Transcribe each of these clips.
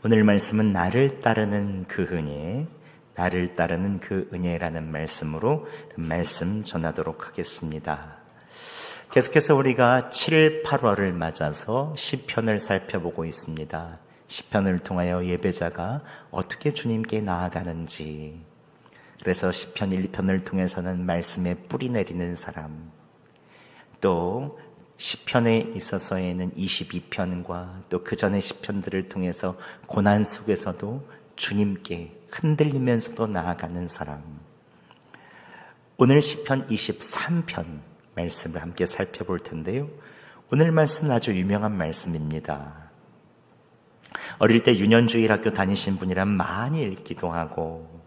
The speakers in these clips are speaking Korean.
오늘 말씀은 나를 따르는 그 은혜라는 말씀으로 말씀 전하도록 하겠습니다. 계속해서 우리가 7, 8월을 맞아서 시편을 살펴보고 있습니다. 시편을 통하여 예배자가 어떻게 주님께 나아가는지, 그래서 시편 1편을 통해서는 말씀에 뿌리 내리는 사람, 또 시편에 있어서에는 22편과 또 그 전의 시편들을 통해서 고난 속에서도 주님께 흔들리면서도 나아가는 사람, 오늘 시편 23편 말씀을 함께 살펴볼 텐데요. 오늘 말씀은 아주 유명한 말씀입니다. 어릴 때 유년주일 학교 다니신 분이란 많이 읽기도 하고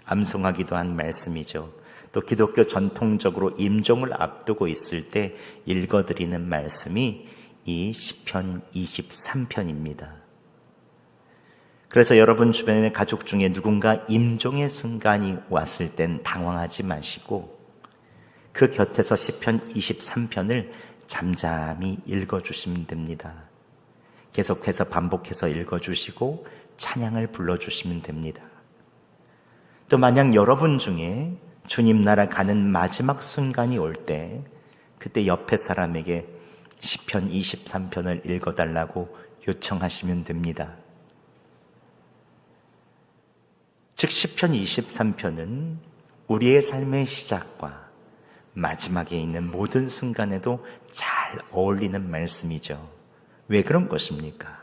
암송하기도 한 말씀이죠. 또 기독교 전통적으로 임종을 앞두고 있을 때 읽어드리는 말씀이 이 시편 23편입니다. 그래서 여러분 주변의 가족 중에 누군가 임종의 순간이 왔을 땐 당황하지 마시고 그 곁에서 시편 23편을 잠잠히 읽어주시면 됩니다. 계속해서 반복해서 읽어주시고 찬양을 불러주시면 됩니다. 또 만약 여러분 중에 주님 나라 가는 마지막 순간이 올 때 그때 옆에 사람에게 시편 23편을 읽어달라고 요청하시면 됩니다. 즉 시편 23편은 우리의 삶의 시작과 마지막에 있는 모든 순간에도 잘 어울리는 말씀이죠. 왜 그런 것입니까?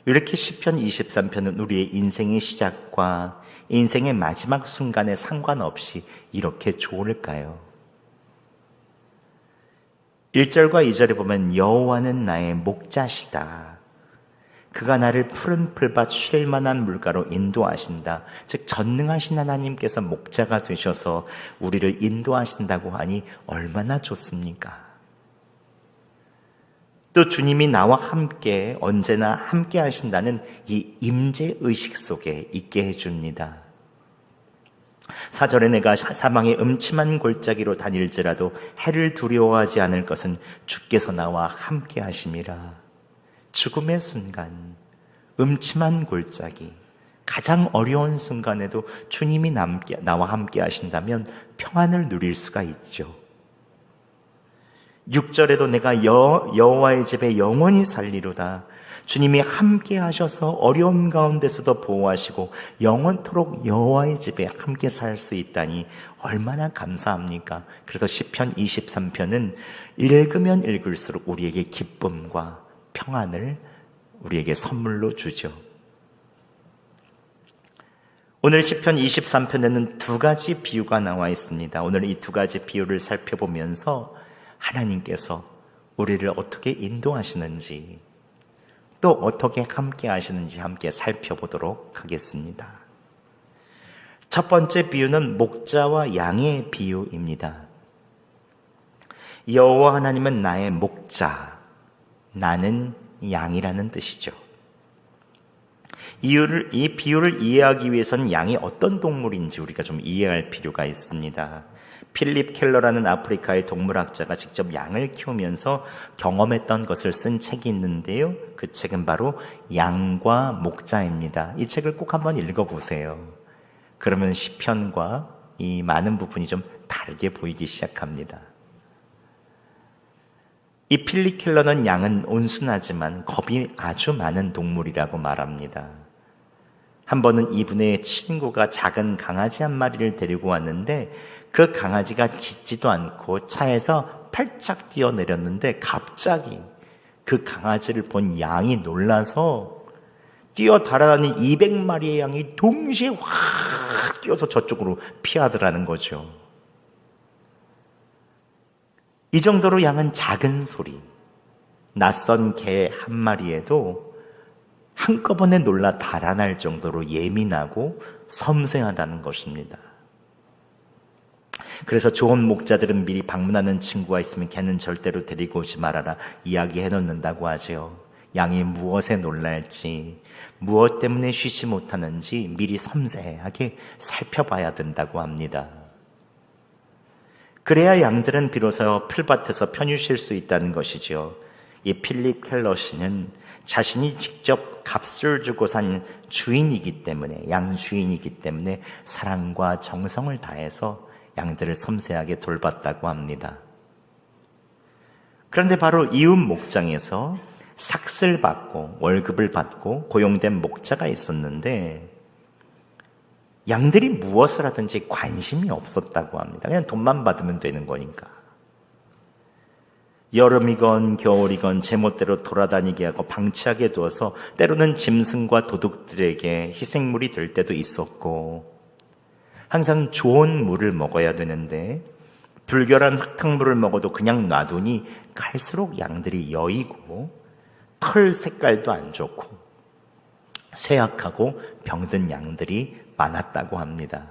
이렇게 시편 23편은 우리의 인생의 시작과 인생의 마지막 순간에 상관없이 이렇게 좋을까요? 1절과 2절에 보면 여호와는 나의 목자시다. 그가 나를 푸른 풀밭 쉴 만한 물가로 인도하신다. 즉 전능하신 하나님께서 목자가 되셔서 우리를 인도하신다고 하니 얼마나 좋습니까? 또 주님이 나와 함께 언제나 함께 하신다는 이 임재의식 속에 있게 해줍니다. 4절에 내가 사망의 음침한 골짜기로 다닐지라도 해를 두려워하지 않을 것은 주께서 나와 함께 하심이라. 죽음의 순간, 음침한 골짜기, 가장 어려운 순간에도 주님이 나와 함께 하신다면 평안을 누릴 수가 있죠. 6절에도 내가 여호와의 집에 영원히 살리로다. 주님이 함께 하셔서 어려움 가운데서도 보호하시고 영원토록 여호와의 집에 함께 살 수 있다니 얼마나 감사합니까? 그래서 시편 23편은 읽으면 읽을수록 우리에게 기쁨과 평안을 우리에게 선물로 주죠. 오늘 시편 23편에는 두 가지 비유가 나와 있습니다. 오늘 이 두 가지 비유를 살펴보면서 하나님께서 우리를 어떻게 인도하시는지 또 어떻게 함께 하시는지 함께 살펴보도록 하겠습니다. 첫 번째 비유는 목자와 양의 비유입니다. 여호와 하나님은 나의 목자, 나는 양이라는 뜻이죠. 이 비유를 이해하기 위해서는 양이 어떤 동물인지 우리가 좀 이해할 필요가 있습니다. 필립 켈러라는 아프리카의 동물학자가 직접 양을 키우면서 경험했던 것을 쓴 책이 있는데요. 그 책은 바로 양과 목자입니다. 이 책을 꼭 한번 읽어보세요. 그러면 시편과 이 많은 부분이 좀 다르게 보이기 시작합니다. 이 필립 켈러는 양은 온순하지만 겁이 아주 많은 동물이라고 말합니다. 한 번은 이분의 친구가 작은 강아지 한 마리를 데리고 왔는데 그 강아지가 짖지도 않고 차에서 팔짝 뛰어내렸는데 갑자기 그 강아지를 본 양이 놀라서 뛰어 달아나는 200마리의 양이 동시에 확 뛰어서 저쪽으로 피하더라는 거죠. 이 정도로 양은 작은 소리, 낯선 개 한 마리에도 한꺼번에 놀라 달아날 정도로 예민하고 섬세하다는 것입니다. 그래서 좋은 목자들은 미리 방문하는 친구가 있으면 걔는 절대로 데리고 오지 말아라 이야기해 놓는다고 하죠. 양이 무엇에 놀랄지, 무엇 때문에 쉬지 못하는지 미리 섬세하게 살펴봐야 된다고 합니다. 그래야 양들은 비로소 풀밭에서 편히 쉴 수 있다는 것이죠. 이 필립 켈러 씨는 자신이 직접 값을 주고 산 주인이기 때문에, 양 주인이기 때문에 사랑과 정성을 다해서 양들을 섬세하게 돌봤다고 합니다. 그런데 바로 이웃 목장에서 삭슬 받고 월급을 받고 고용된 목자가 있었는데 양들이 무엇을 하든지 관심이 없었다고 합니다. 그냥 돈만 받으면 되는 거니까. 여름이건 겨울이건 제멋대로 돌아다니게 하고 방치하게 두어서 때로는 짐승과 도둑들에게 희생물이 될 때도 있었고, 항상 좋은 물을 먹어야 되는데 불결한 흙탕물을 먹어도 그냥 놔두니 갈수록 양들이 여이고 털 색깔도 안 좋고 쇠약하고 병든 양들이 많았다고 합니다.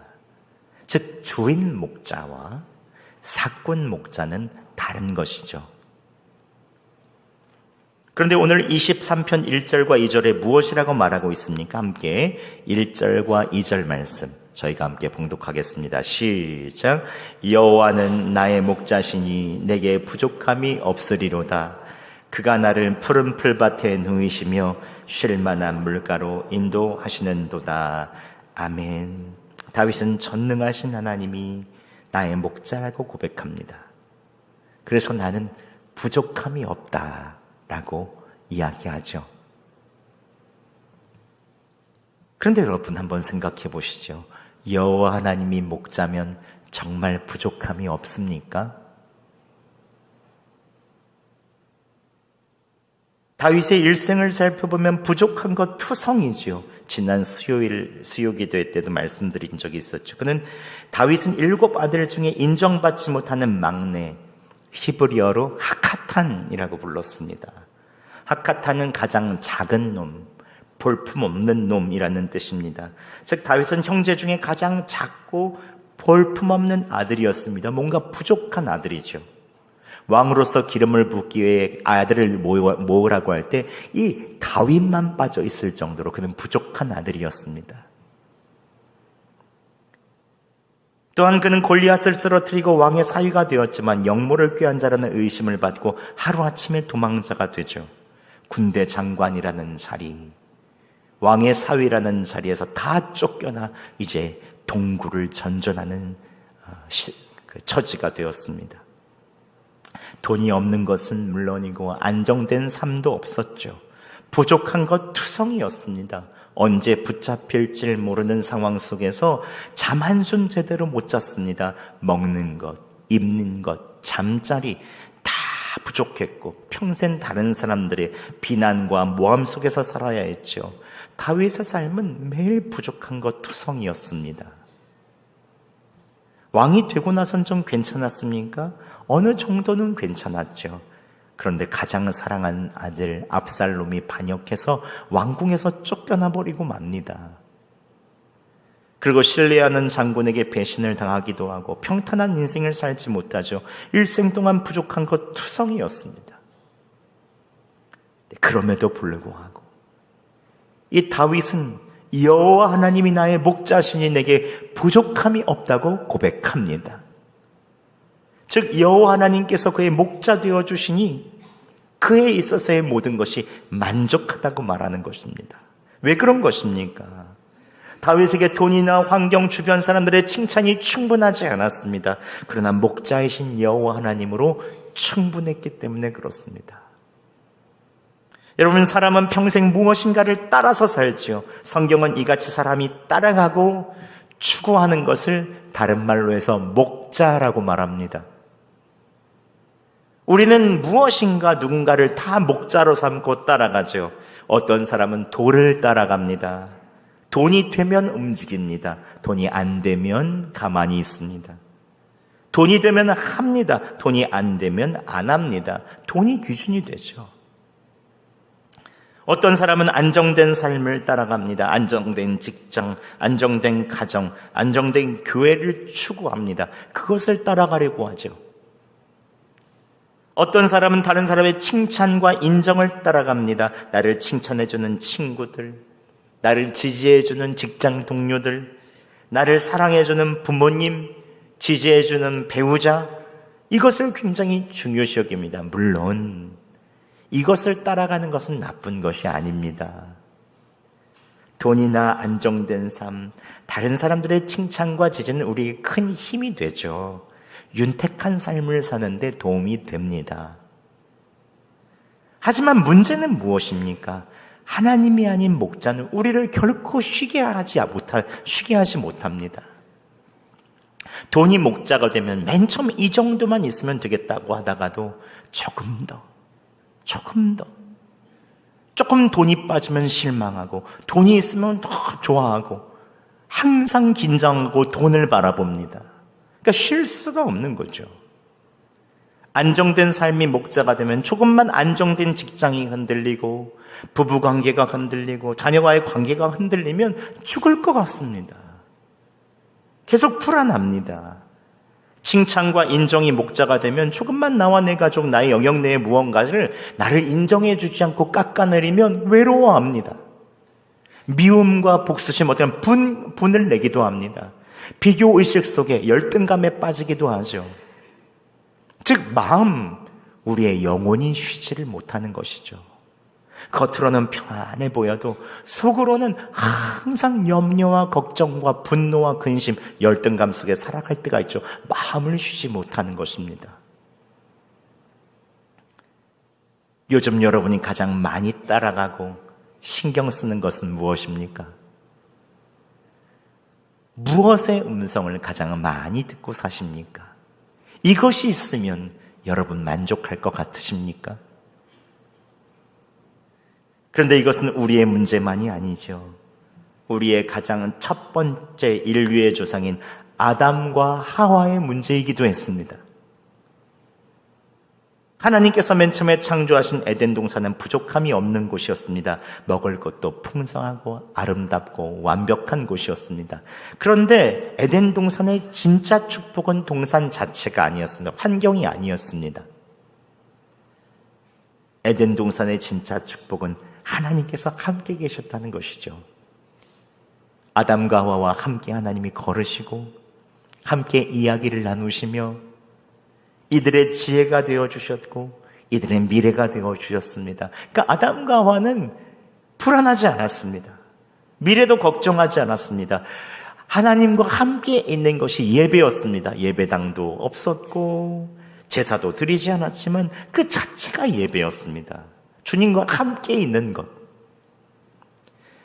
즉 주인 목자와 사꾼 목자는 다른 것이죠. 그런데 오늘 23편 1절과 2절에 무엇이라고 말하고 있습니까? 함께 1절과 2절 말씀 저희가 함께 봉독하겠습니다. 시작. 여호와는 나의 목자시니 내게 부족함이 없으리로다. 그가 나를 푸른 풀밭에 누이시며 쉴 만한 물가로 인도하시는도다. 아멘. 다윗은 전능하신 하나님이 나의 목자라고 고백합니다. 그래서 나는 부족함이 없다라고 이야기하죠. 그런데 여러분 한번 생각해 보시죠. 여호와 하나님이 목자면 정말 부족함이 없습니까? 다윗의 일생을 살펴보면 부족한 것 투성이죠. 지난 수요기도 때도 말씀드린 적이 있었죠. 그는 다윗은 7 아들 중에 인정받지 못하는 막내, 히브리어로 하카탄이라고 불렀습니다. 하카탄은 가장 작은 놈, 볼품없는 놈이라는 뜻입니다. 즉 다윗은 형제 중에 가장 작고 볼품없는 아들이었습니다. 뭔가 부족한 아들이죠. 왕으로서 기름을 붓기 위해 아들을 모으라고 할 때 이 다윗만 빠져 있을 정도로 그는 부족한 아들이었습니다. 또한 그는 골리앗을 쓰러뜨리고 왕의 사위가 되었지만 영모를 꾀한 자라는 의심을 받고 하루아침에 도망자가 되죠. 군대 장관이라는 자리, 왕의 사위라는 자리에서 다 쫓겨나 이제 동굴을 전전하는 처지가 되었습니다. 돈이 없는 것은 물론이고 안정된 삶도 없었죠. 부족한 것 투성이었습니다. 언제 붙잡힐지 모르는 상황 속에서 잠 한숨 제대로 못 잤습니다. 먹는 것, 입는 것, 잠자리 다 부족했고 평생 다른 사람들의 비난과 모함 속에서 살아야 했죠. 다윗의 삶은 매일 부족한 것 투성이었습니다. 왕이 되고 나선 좀 괜찮았습니까? 어느 정도는 괜찮았죠. 그런데 가장 사랑한 아들 압살롬이 반역해서 왕궁에서 쫓겨나 버리고 맙니다. 그리고 신뢰하는 장군에게 배신을 당하기도 하고 평탄한 인생을 살지 못하죠. 일생 동안 부족한 것 투성이었습니다. 그럼에도 불구하고 이 다윗은 여호와 하나님이 나의 목자시니 내게 부족함이 없다고 고백합니다. 즉 여호와 하나님께서 그의 목자 되어 주시니 그에 있어서의 모든 것이 만족하다고 말하는 것입니다. 왜 그런 것입니까? 다윗에게 돈이나 환경 주변 사람들의 칭찬이 충분하지 않았습니다. 그러나 목자이신 여호와 하나님으로 충분했기 때문에 그렇습니다. 여러분, 사람은 평생 무엇인가를 따라서 살지요. 성경은 이같이 사람이 따라가고 추구하는 것을 다른 말로 해서 목자라고 말합니다. 우리는 무엇인가 누군가를 다 목자로 삼고 따라가죠. 어떤 사람은 돌을 따라갑니다. 돈이 되면 움직입니다. 돈이 안 되면 가만히 있습니다. 돈이 되면 합니다. 돈이 안 되면 안 합니다. 돈이 기준이 되죠. 어떤 사람은 안정된 삶을 따라갑니다. 안정된 직장, 안정된 가정, 안정된 교회를 추구합니다. 그것을 따라가려고 하죠. 어떤 사람은 다른 사람의 칭찬과 인정을 따라갑니다. 나를 칭찬해주는 친구들, 나를 지지해주는 직장 동료들, 나를 사랑해주는 부모님, 지지해주는 배우자, 이것을 굉장히 중요시 여깁니다. 물론 이것을 따라가는 것은 나쁜 것이 아닙니다. 돈이나 안정된 삶, 다른 사람들의 칭찬과 지지는 우리에게 큰 힘이 되죠. 윤택한 삶을 사는데 도움이 됩니다. 하지만 문제는 무엇입니까? 하나님이 아닌 목자는 우리를 결코 쉬게 하지 못합니다. 돈이 목자가 되면 맨 처음 이 정도만 있으면 되겠다고 하다가도 조금 돈이 빠지면 실망하고, 돈이 있으면 더 좋아하고, 항상 긴장하고 돈을 바라봅니다. 그러니까 쉴 수가 없는 거죠. 안정된 삶이 목자가 되면 조금만 안정된 직장이 흔들리고, 부부관계가 흔들리고, 자녀와의 관계가 흔들리면 죽을 것 같습니다. 계속 불안합니다. 칭찬과 인정이 목자가 되면 조금만 나와 내 가족, 나의 영역 내의 무언가를 나를 인정해 주지 않고 깎아내리면 외로워합니다. 미움과 복수심, 어떤 분을 내기도 합니다. 비교의식 속에 열등감에 빠지기도 하죠. 즉 우리의 영혼이 쉬지를 못하는 것이죠. 겉으로는 평안해 보여도 속으로는 항상 염려와 걱정과 분노와 근심, 열등감 속에 살아갈 때가 있죠. 마음을 쉬지 못하는 것입니다. 요즘 여러분이 가장 많이 따라가고 신경 쓰는 것은 무엇입니까? 무엇의 음성을 가장 많이 듣고 사십니까? 이것이 있으면 여러분 만족할 것 같으십니까? 그런데 이것은 우리의 문제만이 아니죠. 우리의 가장 첫 번째 인류의 조상인 아담과 하와의 문제이기도 했습니다. 하나님께서 맨 처음에 창조하신 에덴 동산은 부족함이 없는 곳이었습니다. 먹을 것도 풍성하고 아름답고 완벽한 곳이었습니다. 그런데 에덴 동산의 진짜 축복은 동산 자체가 아니었습니다. 환경이 아니었습니다. 에덴 동산의 진짜 축복은 하나님께서 함께 계셨다는 것이죠. 아담과 하와와 함께 하나님이 걸으시고 함께 이야기를 나누시며 이들의 지혜가 되어주셨고 이들의 미래가 되어주셨습니다. 그러니까 아담과 하와는 불안하지 않았습니다. 미래도 걱정하지 않았습니다. 하나님과 함께 있는 것이 예배였습니다. 예배당도 없었고 제사도 드리지 않았지만 그 자체가 예배였습니다. 주님과 함께 있는 것.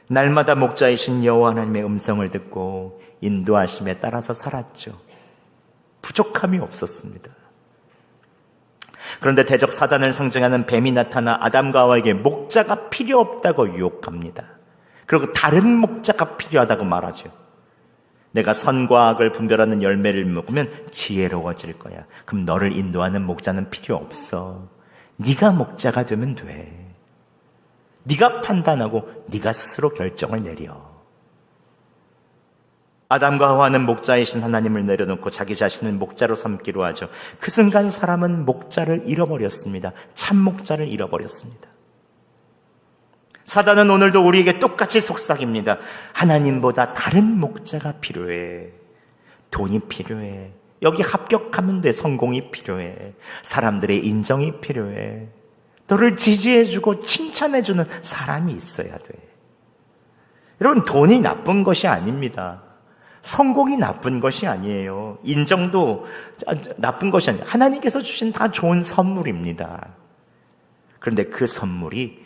날마다 목자이신 여호와 하나님의 음성을 듣고 인도하심에 따라서 살았죠. 부족함이 없었습니다. 그런데 대적 사단을 상징하는 뱀이 나타나 아담과 하와에게 목자가 필요 없다고 유혹합니다. 그리고 다른 목자가 필요하다고 말하죠. 내가 선과 악을 분별하는 열매를 먹으면 지혜로워질 거야. 그럼 너를 인도하는 목자는 필요 없어. 네가 목자가 되면 돼. 네가 판단하고 네가 스스로 결정을 내려. 아담과 하와는 목자이신 하나님을 내려놓고 자기 자신을 목자로 삼기로 하죠. 그 순간 사람은 목자를 잃어버렸습니다. 참 목자를 잃어버렸습니다. 사단은 오늘도 우리에게 똑같이 속삭입니다. 하나님보다 다른 목자가 필요해. 돈이 필요해. 여기 합격하면 돼. 성공이 필요해. 사람들의 인정이 필요해. 너를 지지해주고 칭찬해주는 사람이 있어야 돼. 여러분, 돈이 나쁜 것이 아닙니다. 성공이 나쁜 것이 아니에요. 인정도 나쁜 것이 아니에요. 하나님께서 주신 다 좋은 선물입니다. 그런데 그 선물이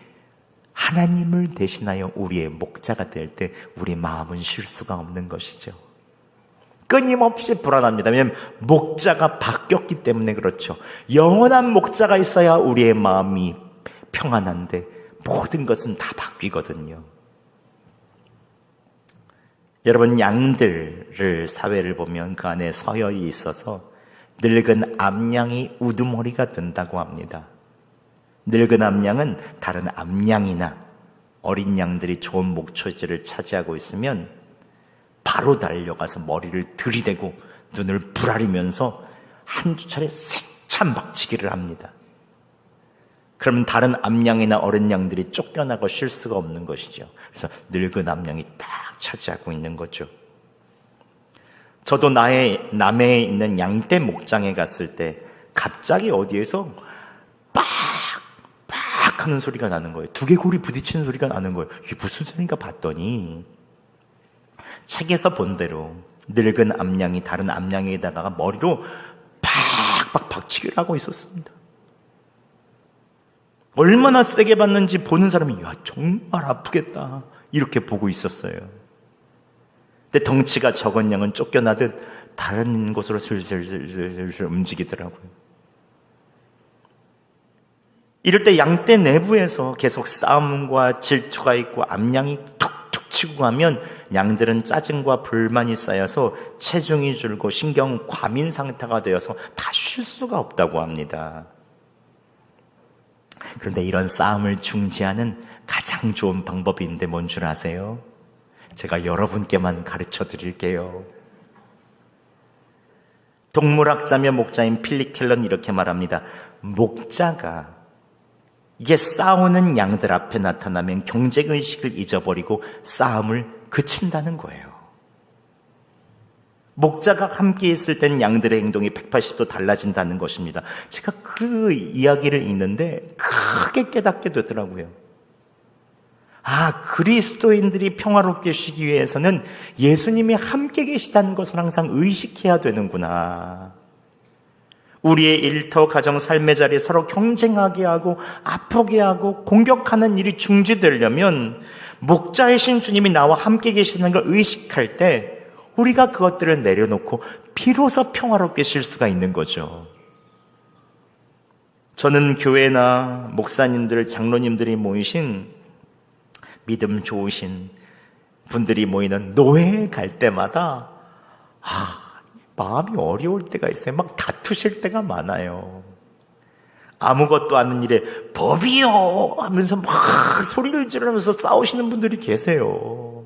하나님을 대신하여 우리의 목자가 될 때 우리 마음은 쉴 수가 없는 것이죠. 끊임없이 불안합니다. 왜냐하면 목자가 바뀌었기 때문에 그렇죠. 영원한 목자가 있어야 우리의 마음이 평안한데 모든 것은 다 바뀌거든요. 여러분, 양들을 사회를 보면 그 안에 서열이 있어서 늙은 암양이 우두머리가 된다고 합니다. 늙은 암양은 다른 암양이나 어린 양들이 좋은 목초지를 차지하고 있으면 바로 달려가서 머리를 들이대고 눈을 부라리면서 한두 차례 세찬 박치기를 합니다. 그러면 다른 암양이나 어린 양들이 쫓겨나고 쉴 수가 없는 것이죠. 그래서 늙은 암양이 딱 차지하고 있는 거죠. 저도 남해에 있는 양떼 목장에 갔을 때 갑자기 어디에서 빡 하는 소리가 나는 거예요. 두개골이 부딪히는 소리가 나는 거예요. 이게 무슨 소리인가 봤더니 책에서 본 대로 늙은 암양이 다른 암양에다가 머리로 팍팍 박치기를 하고 있었습니다. 얼마나 세게 봤는지 보는 사람이 야 정말 아프겠다 이렇게 보고 있었어요. 근데 덩치가 적은 양은 쫓겨나듯 다른 곳으로 슬슬 움직이더라고요. 이럴 때 양떼 내부에서 계속 싸움과 질투가 있고 암양이 툭툭 치고 가면 양들은 짜증과 불만이 쌓여서 체중이 줄고 신경 과민 상태가 되어서 다 쉴 수가 없다고 합니다. 그런데 이런 싸움을 중지하는 가장 좋은 방법이 있는데 뭔 줄 아세요? 제가 여러분께만 가르쳐 드릴게요. 동물학자며 목자인 필립 켈러는 이렇게 말합니다. 목자가 이게 싸우는 양들 앞에 나타나면 경쟁의식을 잊어버리고 싸움을 그친다는 거예요. 목자가 함께 있을 땐 양들의 행동이 180도 달라진다는 것입니다. 제가 그 이야기를 읽는데 크게 깨닫게 되더라고요. 그리스도인들이 평화롭게 쉬기 위해서는 예수님이 함께 계시다는 것을 항상 의식해야 되는구나. 우리의 일터, 가정, 삶의 자리에 서로 경쟁하게 하고 아프게 하고 공격하는 일이 중지되려면 목자이신 주님이 나와 함께 계시는 걸 의식할 때 우리가 그것들을 내려놓고 비로소 평화롭게 쉴 수가 있는 거죠. 저는 교회나 목사님들, 장로님들이 모이신 믿음 좋으신 분들이 모이는 노회에 갈 때마다 마음이 어려울 때가 있어요. 막 다투실 때가 많아요. 아무것도 않은 일에 법이요 하면서 막 소리를 지르면서 싸우시는 분들이 계세요.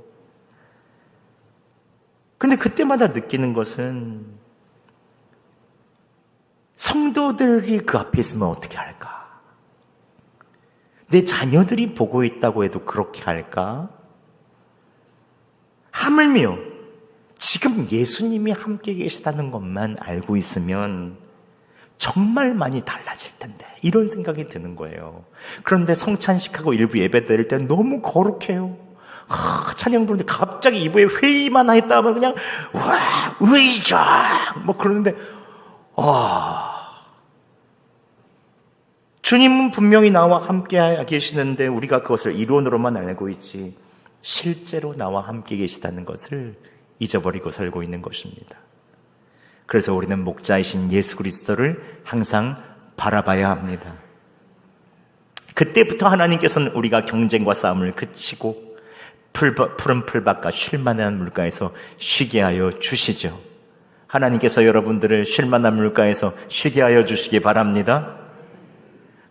근데 그때마다 느끼는 것은 성도들이 그 앞에 있으면 어떻게 할까? 내 자녀들이 보고 있다고 해도 그렇게 할까? 하물며 지금 예수님이 함께 계시다는 것만 알고 있으면 정말 많이 달라질 텐데 이런 생각이 드는 거예요. 그런데 성찬식하고 일부 예배 드릴 때 너무 거룩해요. 찬양 부르는데 갑자기 이부에 회의만 했다 하면 그냥 와 의장 뭐 그러는데 주님은 분명히 나와 함께 계시는데 우리가 그것을 이론으로만 알고 있지 실제로 나와 함께 계시다는 것을 잊어버리고 살고 있는 것입니다. 그래서 우리는 목자이신 예수 그리스도를 항상 바라봐야 합니다. 그때부터 하나님께서는 우리가 경쟁과 싸움을 그치고 푸른 풀밭과 쉴만한 물가에서 쉬게 하여 주시죠. 하나님께서 여러분들을 쉴만한 물가에서 쉬게 하여 주시기 바랍니다.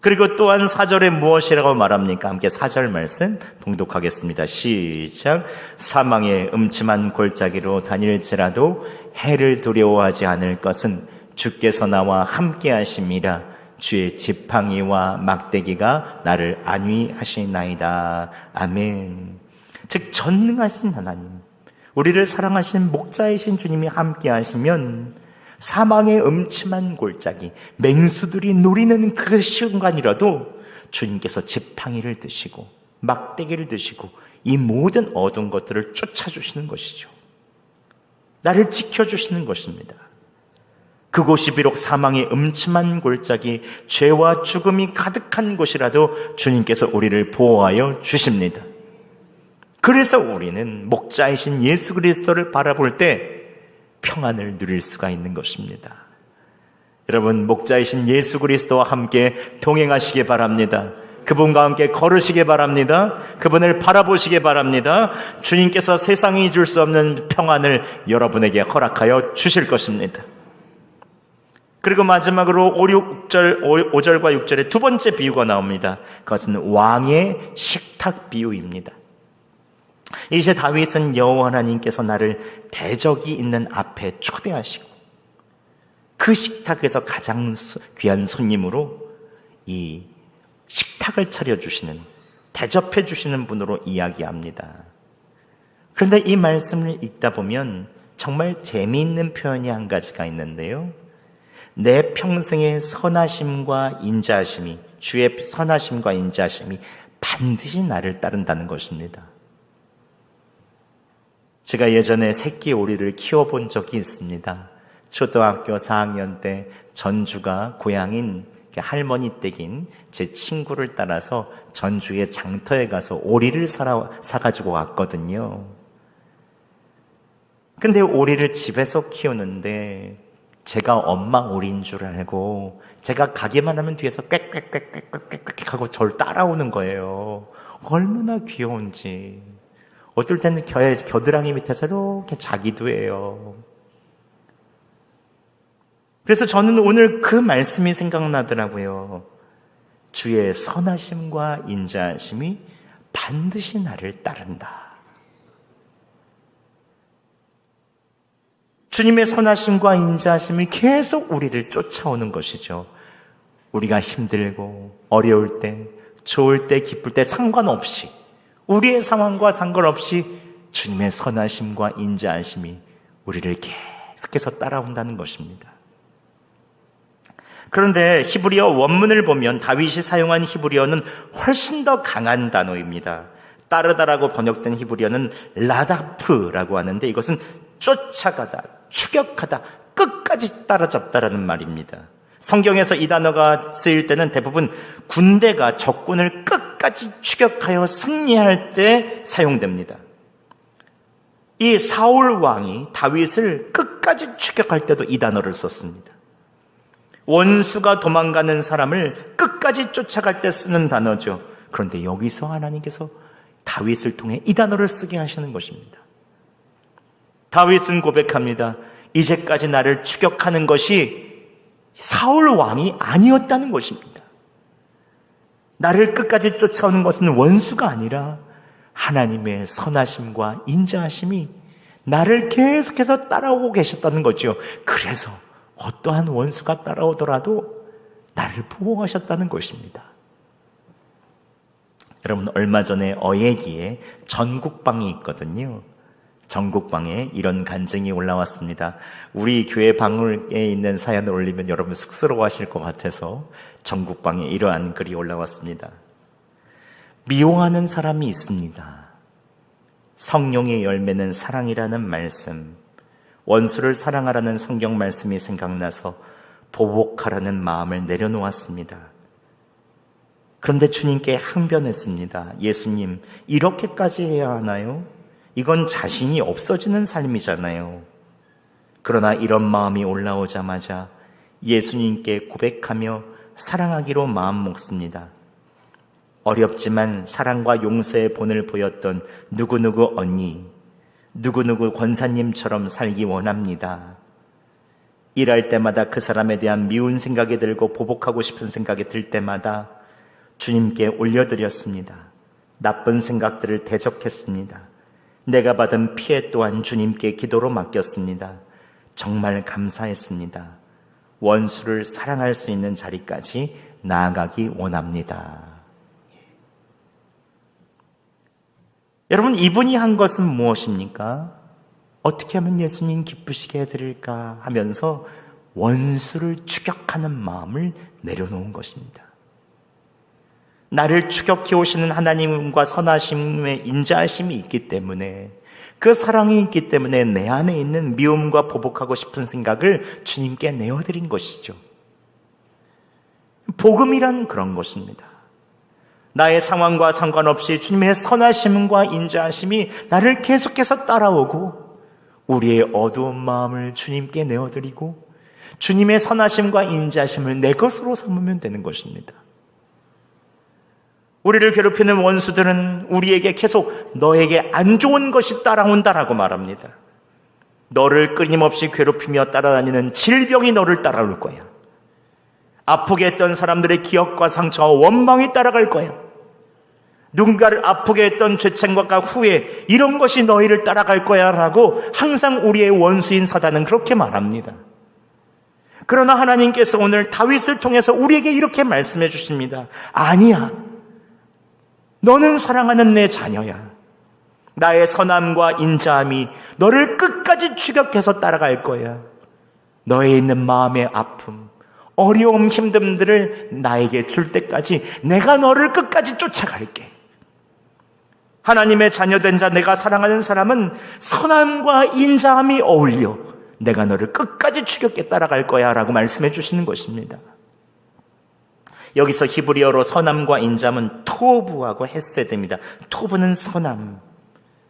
그리고 또한 4절에 무엇이라고 말합니까? 함께 4절 말씀 봉독하겠습니다. 시작. 사망의 음침한 골짜기로 다닐지라도 해를 두려워하지 않을 것은 주께서 나와 함께 하심이라. 주의 지팡이와 막대기가 나를 안위하시나이다. 아멘. 즉 전능하신 하나님, 우리를 사랑하신 목자이신 주님이 함께 하시면 사망의 음침한 골짜기, 맹수들이 노리는 그 순간이라도 주님께서 지팡이를 드시고 막대기를 드시고 이 모든 어두운 것들을 쫓아주시는 것이죠. 나를 지켜주시는 것입니다. 그곳이 비록 사망의 음침한 골짜기, 죄와 죽음이 가득한 곳이라도 주님께서 우리를 보호하여 주십니다. 그래서 우리는 목자이신 예수 그리스도를 바라볼 때 평안을 누릴 수가 있는 것입니다. 여러분, 목자이신 예수 그리스도와 함께 동행하시기 바랍니다. 그분과 함께 걸으시기 바랍니다. 그분을 바라보시기 바랍니다. 주님께서 세상이 줄 수 없는 평안을 여러분에게 허락하여 주실 것입니다. 그리고 마지막으로 5절과 6절에 두 번째 비유가 나옵니다. 그것은 왕의 식탁 비유입니다. 이제 다윗은 여호와 하나님께서 나를 대적이 있는 앞에 초대하시고 그 식탁에서 가장 귀한 손님으로 이 식탁을 차려주시는, 대접해주시는 분으로 이야기합니다. 그런데 이 말씀을 읽다 보면 정말 재미있는 표현이 한 가지가 있는데요. 내 평생의 선하심과 인자하심이 주의 선하심과 인자하심이 반드시 나를 따른다는 것입니다. 제가 예전에 새끼 오리를 키워본 적이 있습니다. 초등학교 4학년 때 전주가 고향인 할머니 댁인 제 친구를 따라서 전주의 장터에 가서 오리를 사가지고 왔거든요. 근데 오리를 집에서 키우는데 제가 엄마 오리인 줄 알고 제가 가기만 하면 뒤에서 꽥꽥꽥꽥꽥꽥 하고 저를 따라오는 거예요. 얼마나 귀여운지. 어떨 때는 겨드랑이 밑에서 이렇게 자기도 해요. 그래서 저는 오늘 그 말씀이 생각나더라고요. 주의 선하심과 인자하심이 반드시 나를 따른다. 주님의 선하심과 인자하심이 계속 우리를 쫓아오는 것이죠. 우리가 힘들고 어려울 때, 좋을 때, 기쁠 때 상관없이, 우리의 상황과 상관없이 주님의 선하심과 인자하심이 우리를 계속해서 따라온다는 것입니다. 그런데 히브리어 원문을 보면 다윗이 사용한 히브리어는 훨씬 더 강한 단어입니다. 따르다라고 번역된 히브리어는 라다프라고 하는데 이것은 쫓아가다, 추격하다, 끝까지 따라잡다라는 말입니다. 성경에서 이 단어가 쓰일 때는 대부분 군대가 적군을 끝까지 추격하여 승리할 때 사용됩니다. 이 사울 왕이 다윗을 끝까지 추격할 때도 이 단어를 썼습니다. 원수가 도망가는 사람을 끝까지 쫓아갈 때 쓰는 단어죠. 그런데 여기서 하나님께서 다윗을 통해 이 단어를 쓰게 하시는 것입니다. 다윗은 고백합니다. 이제까지 나를 추격하는 것이 사울 왕이 아니었다는 것입니다. 나를 끝까지 쫓아오는 것은 원수가 아니라 하나님의 선하심과 인자하심이 나를 계속해서 따라오고 계셨다는 거죠. 그래서 어떠한 원수가 따라오더라도 나를 보호하셨다는 것입니다. 여러분, 얼마 전에 어예기에 전국방이 있거든요. 전국방에 이런 간증이 올라왔습니다. 우리 교회 방에 있는 사연을 올리면 여러분 쑥스러워하실 것 같아서 전국방에 이러한 글이 올라왔습니다. 미워하는 사람이 있습니다. 성령의 열매는 사랑이라는 말씀, 원수를 사랑하라는 성경 말씀이 생각나서 보복하라는 마음을 내려놓았습니다. 그런데 주님께 항변했습니다. 예수님, 이렇게까지 해야 하나요? 이건 자신이 없어지는 삶이잖아요. 그러나 이런 마음이 올라오자마자 예수님께 고백하며 사랑하기로 마음먹습니다. 어렵지만 사랑과 용서의 본을 보였던 누구누구 언니, 누구누구 권사님처럼 살기 원합니다. 일할 때마다 그 사람에 대한 미운 생각이 들고 보복하고 싶은 생각이 들 때마다 주님께 올려드렸습니다. 나쁜 생각들을 대적했습니다. 내가 받은 피해 또한 주님께 기도로 맡겼습니다. 정말 감사했습니다. 원수를 사랑할 수 있는 자리까지 나아가기 원합니다. 여러분, 이분이 한 것은 무엇입니까? 어떻게 하면 예수님 기쁘시게 해드릴까 하면서 원수를 추격하는 마음을 내려놓은 것입니다. 나를 추격해 오시는 하나님과 선하심의 인자하심이 있기 때문에, 그 사랑이 있기 때문에 내 안에 있는 미움과 보복하고 싶은 생각을 주님께 내어드린 것이죠. 복음이란 그런 것입니다. 나의 상황과 상관없이 주님의 선하심과 인자하심이 나를 계속해서 따라오고 우리의 어두운 마음을 주님께 내어드리고 주님의 선하심과 인자하심을 내 것으로 삼으면 되는 것입니다. 우리를 괴롭히는 원수들은 우리에게 계속 너에게 안 좋은 것이 따라온다라고 말합니다. 너를 끊임없이 괴롭히며 따라다니는 질병이 너를 따라올 거야. 아프게 했던 사람들의 기억과 상처와 원망이 따라갈 거야. 누군가를 아프게 했던 죄책과 후회, 이런 것이 너희를 따라갈 거야 라고 항상 우리의 원수인 사단은 그렇게 말합니다. 그러나 하나님께서 오늘 다윗을 통해서 우리에게 이렇게 말씀해 주십니다. 아니야. 너는 사랑하는 내 자녀야. 나의 선함과 인자함이 너를 끝까지 추격해서 따라갈 거야. 너에 있는 마음의 아픔, 어려움, 힘듦들을 나에게 줄 때까지 내가 너를 끝까지 쫓아갈게. 하나님의 자녀된 자, 내가 사랑하는 사람은 선함과 인자함이 어울려 내가 너를 끝까지 추격해 따라갈 거야 라고 말씀해 주시는 것입니다. 여기서 히브리어로 선함과 인자함은 토부하고 헤세드입니다. 토부는 선함,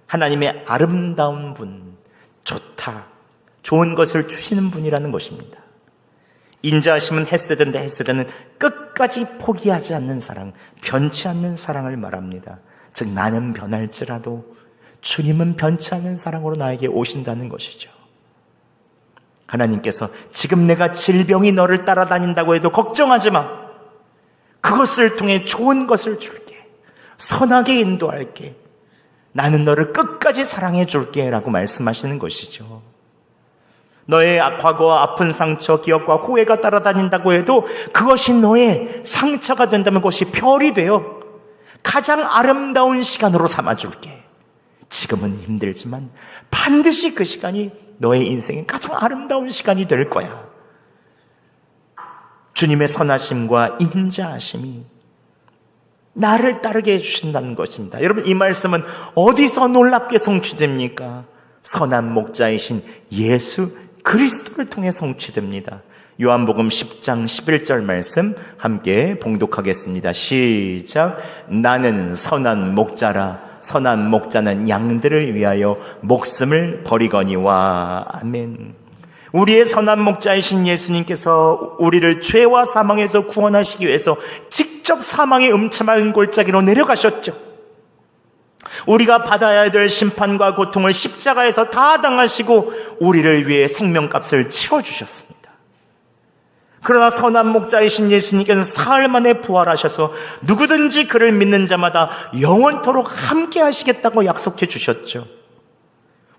하나님의 아름다운 분, 좋다, 좋은 것을 주시는 분이라는 것입니다. 인자하심은 헤세드인데 헤세드는 끝까지 포기하지 않는 사랑, 변치 않는 사랑을 말합니다. 즉 나는 변할지라도 주님은 변치 않는 사랑으로 나에게 오신다는 것이죠. 하나님께서 지금 내가 질병이 너를 따라다닌다고 해도 걱정하지 마. 그것을 통해 좋은 것을 줄게. 선하게 인도할게. 나는 너를 끝까지 사랑해 줄게 라고 말씀하시는 것이죠. 너의 과거와 아픈 상처, 기억과 후회가 따라다닌다고 해도 그것이 너의 상처가 된다면 그것이 별이 되어 가장 아름다운 시간으로 삼아줄게. 지금은 힘들지만 반드시 그 시간이 너의 인생의 가장 아름다운 시간이 될 거야. 주님의 선하심과 인자하심이 나를 따르게 해주신다는 것입니다. 여러분, 이 말씀은 어디서 놀랍게 성취됩니까? 선한 목자이신 예수 그리스도를 통해 성취됩니다. 요한복음 10장 11절 말씀 함께 봉독하겠습니다. 시작. 나는 선한 목자라. 선한 목자는 양들을 위하여 목숨을 버리거니와. 아멘. 우리의 선한 목자이신 예수님께서 우리를 죄와 사망에서 구원하시기 위해서 직접 사망의 음침한 골짜기로 내려가셨죠. 우리가 받아야 될 심판과 고통을 십자가에서 다 당하시고 우리를 위해 생명값을 치러주셨습니다. 그러나 선한 목자이신 예수님께서는 사흘 만에 부활하셔서 누구든지 그를 믿는 자마다 영원토록 함께 하시겠다고 약속해 주셨죠.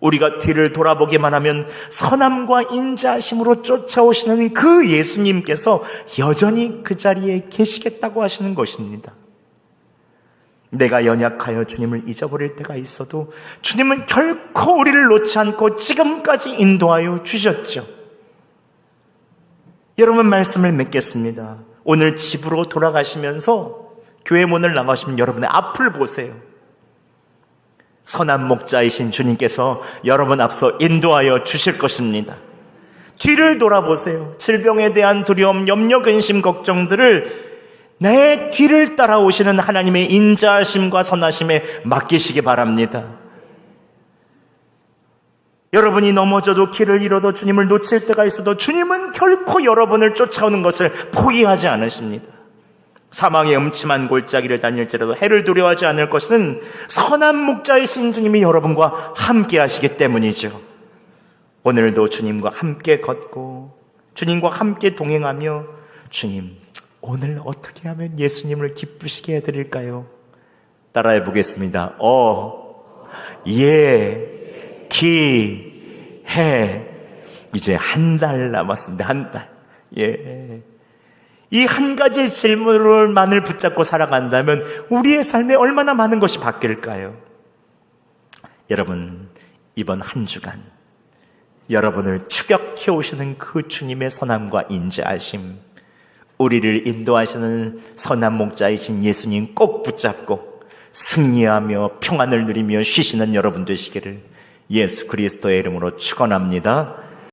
우리가 뒤를 돌아보기만 하면 선함과 인자하심으로 쫓아오시는 그 예수님께서 여전히 그 자리에 계시겠다고 하시는 것입니다. 내가 연약하여 주님을 잊어버릴 때가 있어도 주님은 결코 우리를 놓지 않고 지금까지 인도하여 주셨죠. 여러분, 말씀을 맺겠습니다. 오늘 집으로 돌아가시면서 교회 문을 나가시면 여러분의 앞을 보세요. 선한 목자이신 주님께서 여러분 앞서 인도하여 주실 것입니다. 뒤를 돌아보세요. 질병에 대한 두려움, 염려, 근심, 걱정들을 내 뒤를 따라오시는 하나님의 인자하심과 선하심에 맡기시기 바랍니다. 여러분이 넘어져도 길을 잃어도 주님을 놓칠 때가 있어도 주님은 결코 여러분을 쫓아오는 것을 포기하지 않으십니다. 사망의 음침한 골짜기를 다닐지라도 해를 두려워하지 않을 것은 선한 목자이신 주님이 여러분과 함께 하시기 때문이죠. 오늘도 주님과 함께 걷고 주님과 함께 동행하며 주님, 오늘 어떻게 하면 예수님을 기쁘시게 해드릴까요? 따라해 보겠습니다. 해. 이제 한 달 남았습니다. 한 달. 이 한 가지 질문만을 붙잡고 살아간다면 우리의 삶에 얼마나 많은 것이 바뀔까요? 여러분, 이번 한 주간 여러분을 추격해 오시는 그 주님의 선함과 인자하심, 우리를 인도하시는 선한 목자이신 예수님 꼭 붙잡고 승리하며 평안을 누리며 쉬시는 여러분 되시기를 예수 그리스도의 이름으로 축원합니다.